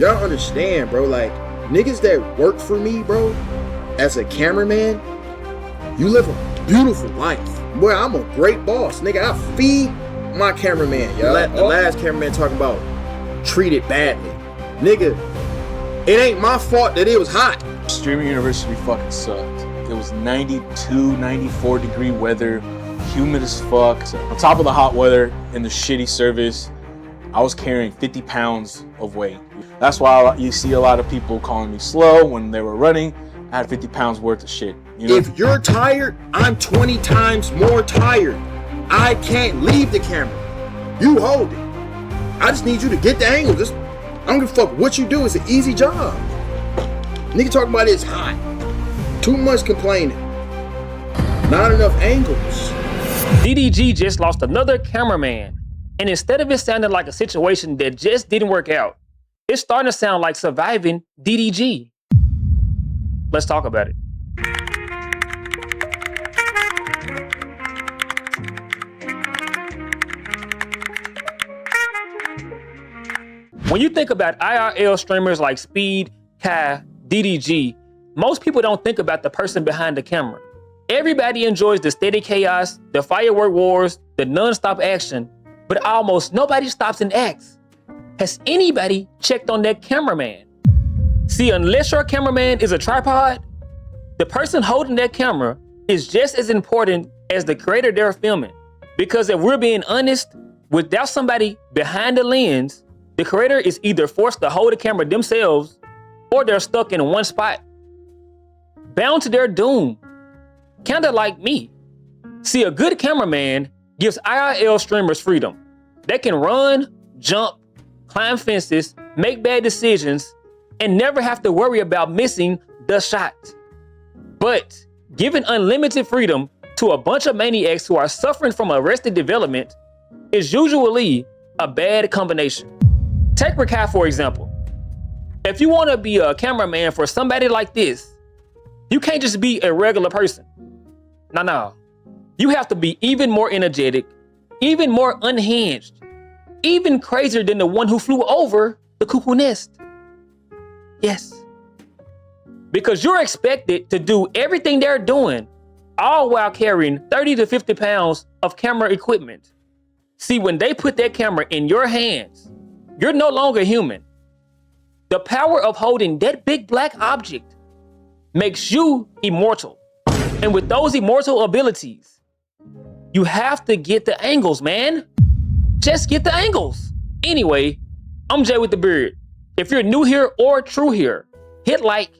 Y'all understand, bro? Like, niggas that work for me, bro, as a cameraman, you live a beautiful life. Boy, I'm a great boss. Nigga, I feed my cameraman, y'all. The last cameraman talking about treated badly. Nigga, it ain't my fault that it was hot. Streaming University fucking sucked. It was 92, 94 degree weather, humid as fuck. On top of the hot weather and the shitty service, I was carrying 50 pounds of weight. That's why you see a lot of people calling me slow when they were running. I had 50 pounds worth of shit. You know? If you're tired, I'm 20 times more tired. I can't leave the camera. You hold it. I just need you to get the angle. I don't give a fuck what you do. It's an easy job. Nigga talking about it's hot. Too much complaining. Not enough angles. DDG just lost another cameraman. And instead of it sounding like a situation that just didn't work out, it's starting to sound like surviving DDG. Let's talk about it. When you think about IRL streamers like Speed, Kai, DDG, most people don't think about the person behind the camera. Everybody enjoys the steady chaos, the firework wars, the non-stop action, but almost nobody stops and asks, has anybody checked on that cameraman? See, unless your cameraman is a tripod, the person holding that camera is just as important as the creator they're filming. Because if we're being honest, without somebody behind the lens, the creator is either forced to hold the camera themselves or they're stuck in one spot, bound to their doom, kinda like me. See, a good cameraman gives IRL streamers freedom. They can run, jump, climb fences, make bad decisions, and never have to worry about missing the shot. But giving unlimited freedom to a bunch of maniacs who are suffering from arrested development is usually a bad combination. Take Rakai, for example. If you want to be a cameraman for somebody like this, you can't just be a regular person. No. You have to be even more energetic, even more unhinged, even crazier than the one who flew over the cuckoo nest. Yes. Because you're expected to do everything they're doing, all while carrying 30 to 50 pounds of camera equipment. See, when they put that camera in your hands, you're no longer human. The power of holding that big black object makes you immortal. And with those immortal abilities, you have to get the angles, man. Just get the angles. Anyway, I'm Jay with the Beard. If you're new here or true here, hit like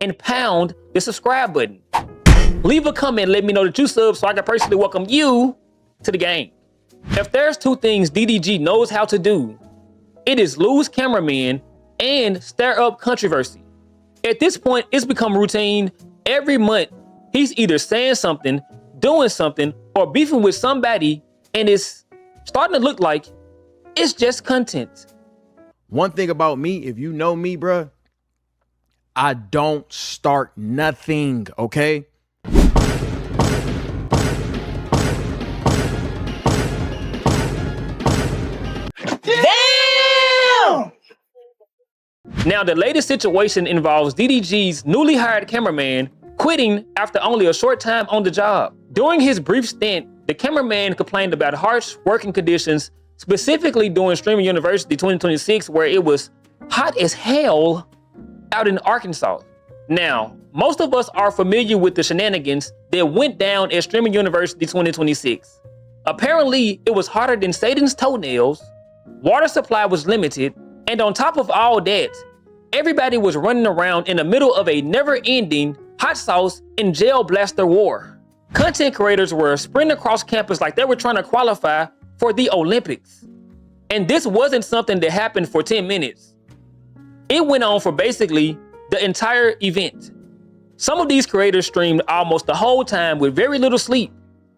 and pound the subscribe button. Leave a comment, let me know that you sub so I can personally welcome you to the game. If there's two things DDG knows how to do, it is lose cameramen and stir up controversy. At this point, it's become routine. Every month, he's either saying something, doing something, or beefing with somebody, and it's starting to look like it's just content. One thing about me, if you know me, bruh, I don't start nothing, okay? Now, the latest situation involves DDG's newly hired cameraman quitting after only a short time on the job. During his brief stint, the cameraman complained about harsh working conditions, specifically during Streaming University 2026, where it was hot as hell out in Arkansas. Now, most of us are familiar with the shenanigans that went down at Streaming University 2026. Apparently, it was hotter than Satan's toenails, water supply was limited, and on top of all that, everybody was running around in the middle of a never-ending hot sauce and gel blaster war. Content creators were sprinting across campus like they were trying to qualify for the Olympics. And this wasn't something that happened for 10 minutes. It went on for basically the entire event. Some of these creators streamed almost the whole time with very little sleep,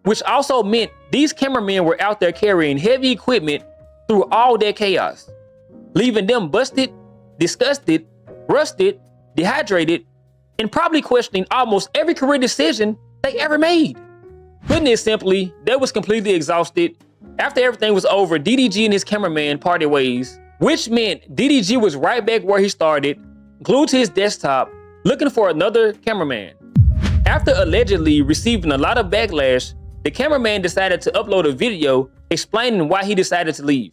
which also meant these cameramen were out there carrying heavy equipment through all that chaos, leaving them busted, disgusted, rusted, dehydrated, and probably questioning almost every career decision they ever made. Putting it simply, they was completely exhausted. After everything was over, DDG and his cameraman parted ways, which meant DDG was right back where he started, glued to his desktop, looking for another cameraman. After allegedly receiving a lot of backlash, the cameraman decided to upload a video explaining why he decided to leave.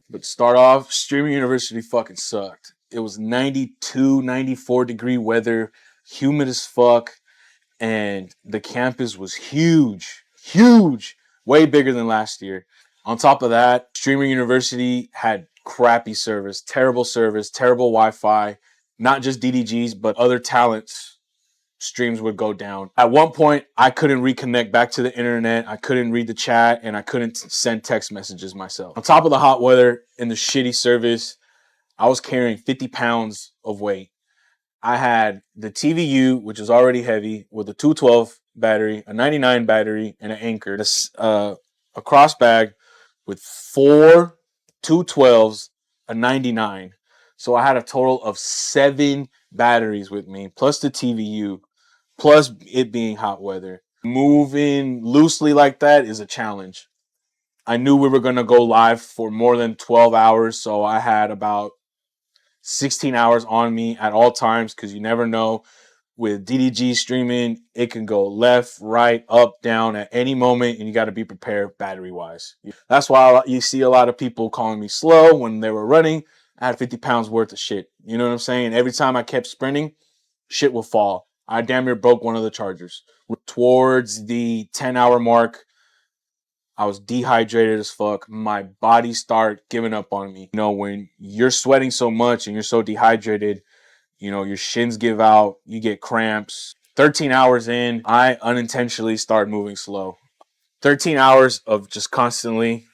But to start off, streaming university fucking sucked. It was 92, 94 degree weather, humid as fuck, and the campus was huge, way bigger than last year. On top of that, streaming university had crappy service, terrible Wi-Fi, not just DDGs, but other talents. Streams would go down. At one point, I couldn't reconnect back to the internet. I couldn't read the chat, and I couldn't send text messages myself. On top of the hot weather and the shitty service, I was carrying 50 pounds of weight. I had the TVU, which is already heavy, with a 212 battery, a 99 battery, and an anchor. A cross bag with 4 212s, a 99. So I had a total of 7 batteries with me, plus the TVU, plus it being hot weather. Moving loosely like that is a challenge. I knew we were going to go live for more than 12 hours, so I had about 16 hours on me at all times, because you never know. With DDG streaming, it can go left, right, up, down at any moment, and you got to be prepared battery-wise. That's why you see a lot of people calling me slow when they were running. I had 50 pounds worth of shit. You know what I'm saying? Every time I kept sprinting, shit would fall. I damn near broke one of the chargers. Towards the 10-hour mark, I was dehydrated as fuck. My body started giving up on me. You know, when you're sweating so much and you're so dehydrated, you know, your shins give out, you get cramps. 13 hours in, I unintentionally started moving slow. 13 hours of just constantly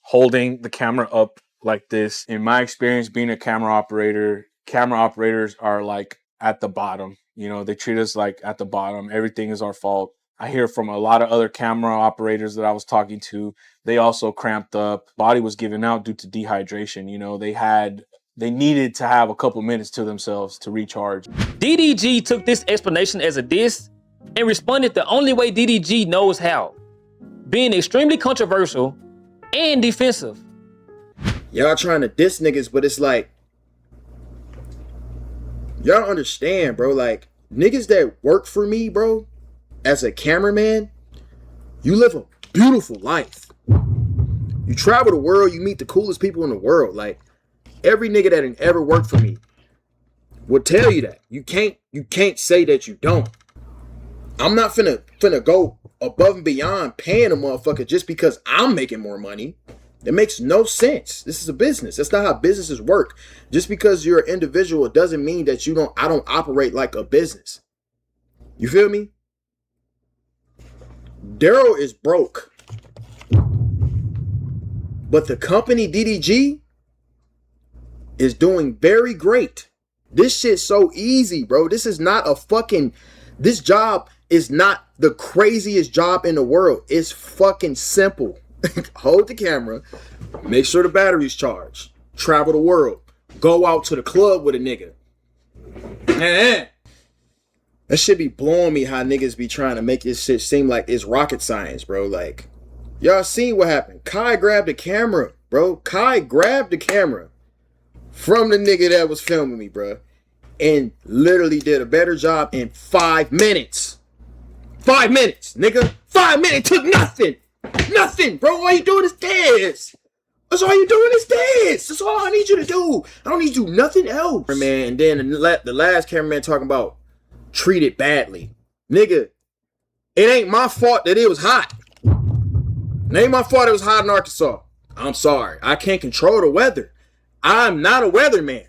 holding the camera up like this. In my experience being a camera operators are like at the bottom. You know, they treat us like at the bottom. Everything is our fault. I hear from a lot of other camera operators that I was talking to, they also cramped up. Body was giving out due to dehydration. You know, they needed to have a couple minutes to themselves to recharge. DDG took this explanation as a diss and responded the only way DDG knows how, being extremely controversial and defensive. Y'all trying to diss niggas, but it's like, y'all understand, bro. Like, niggas that work for me, bro, as a cameraman, you live a beautiful life. You travel the world, you meet the coolest people in the world. Like, every nigga that ain't ever worked for me will tell you that. You can't say that you don't. I'm not finna go above and beyond paying a motherfucker just because I'm making more money. It makes no sense. This is a business. That's not how businesses work. Just because you're an individual, it doesn't mean that I don't operate like a business. You feel me? Daryl is broke. But the company DDG is doing very great. This shit's so easy, bro. This job is not the craziest job in the world. It's fucking simple. Hold the camera, make sure the battery's charged, travel the world, go out to the club with a nigga. That shit be blowing me how niggas be trying to make this shit seem like it's rocket science, bro. Like, y'all seen what happened. Kai grabbed the camera, bro. Kai grabbed the camera from the nigga that was filming me, bro, and literally did a better job in 5 minutes. 5 minutes, nigga. 5 minutes took nothing. Nothing, bro. All you doing is dance. That's all you doing is dance. That's all I need you to do. I don't need you nothing else. Man, and then the last cameraman talking about treated badly. Nigga, it ain't my fault that it was hot. It ain't my fault it was hot in Arkansas. I'm sorry. I can't control the weather. I'm not a weatherman.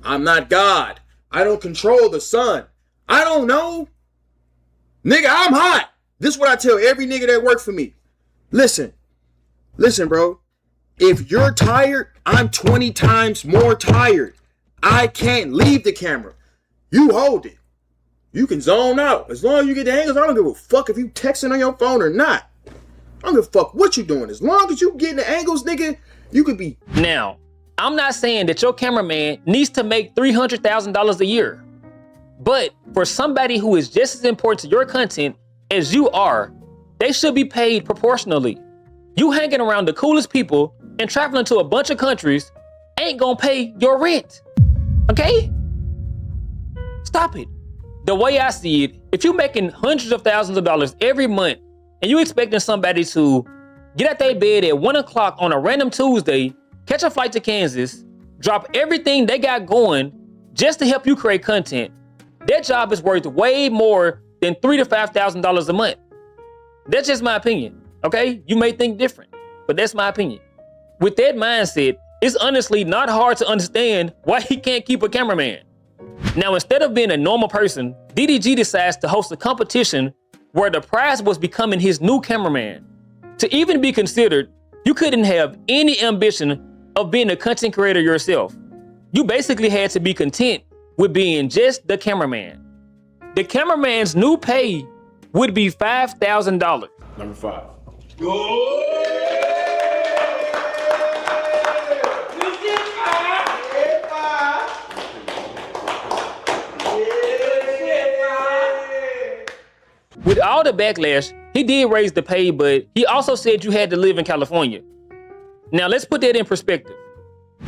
I'm not God. I don't control the sun. I don't know. Nigga, I'm hot. This is what I tell every nigga that work for me. Listen, bro. If you're tired, I'm 20 times more tired. I can't leave the camera. You hold it. You can zone out. As long as you get the angles, I don't give a fuck if you texting on your phone or not. I don't give a fuck what you doing. As long as you getting the angles, nigga, you could be. Now, I'm not saying that your cameraman needs to make $300,000 a year. But for somebody who is just as important to your content as you are, they should be paid proportionally. You hanging around the coolest people and traveling to a bunch of countries ain't gonna pay your rent. Okay? Stop it. The way I see it, if you're making hundreds of thousands of dollars every month and you expecting somebody to get out their bed at 1 o'clock on a random Tuesday, catch a flight to Kansas, drop everything they got going just to help you create content, that job is worth way more than $3,000 to $5,000 a month. That's just my opinion, okay? You may think different, but that's my opinion. With that mindset, it's honestly not hard to understand why he can't keep a cameraman. Now, instead of being a normal person, DDG decides to host a competition where the prize was becoming his new cameraman. To even be considered, you couldn't have any ambition of being a content creator yourself. You basically had to be content with being just the cameraman. The cameraman's new pay would be $5,000. Number 5. With all the backlash, he did raise the pay, but he also said you had to live in California. Now let's put that in perspective.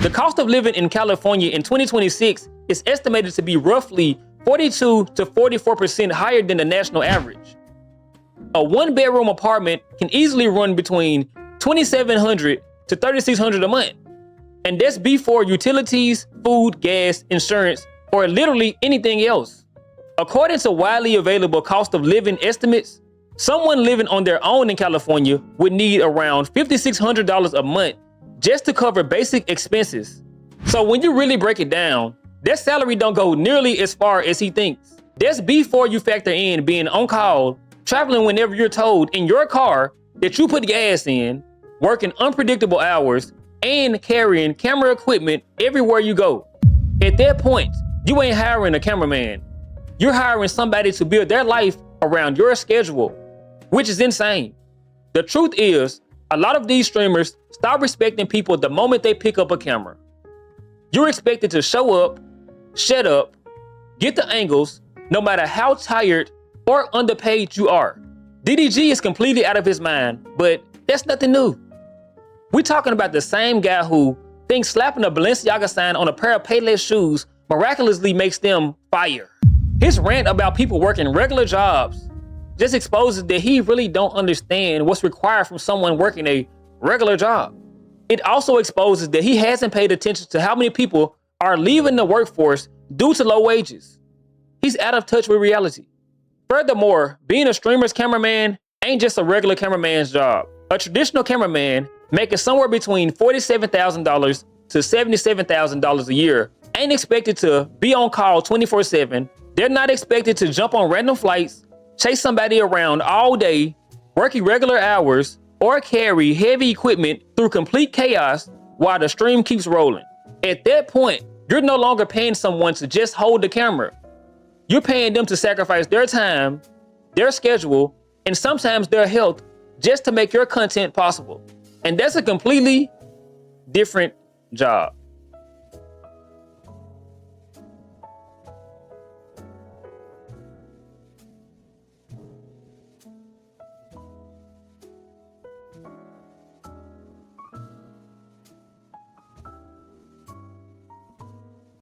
The cost of living in California in 2026 is estimated to be roughly 42 to 44% higher than the national average. A 1-bedroom apartment can easily run between $2,700 to $3,600 a month. And that's before utilities, food, gas, insurance, or literally anything else. According to widely available cost of living estimates, someone living on their own in California would need around $5,600 a month just to cover basic expenses. So when you really break it down, their salary don't go nearly as far as he thinks. That's before you factor in being on call, traveling whenever you're told in your car that you put gas in, working unpredictable hours, and carrying camera equipment everywhere you go. At that point, you ain't hiring a cameraman. You're hiring somebody to build their life around your schedule, which is insane. The truth is, a lot of these streamers stop respecting people the moment they pick up a camera. You're expected to show up, shut up, get the angles, no matter how tired or underpaid you are. DDG is completely out of his mind, but that's nothing new. We're talking about the same guy who thinks slapping a Balenciaga sign on a pair of Payless shoes miraculously makes them fire. His rant about people working regular jobs just exposes that he really don't understand what's required from someone working a regular job. It also exposes that he hasn't paid attention to how many people are leaving the workforce due to low wages. He's out of touch with reality. Furthermore, being a streamer's cameraman ain't just a regular cameraman's job. A traditional cameraman making somewhere between $47,000 to $77,000 a year ain't expected to be on call 24/7. They're not expected to jump on random flights, chase somebody around all day, work irregular hours, or carry heavy equipment through complete chaos while the stream keeps rolling. At that point, you're no longer paying someone to just hold the camera. You're paying them to sacrifice their time, their schedule, and sometimes their health just to make your content possible. And that's a completely different job.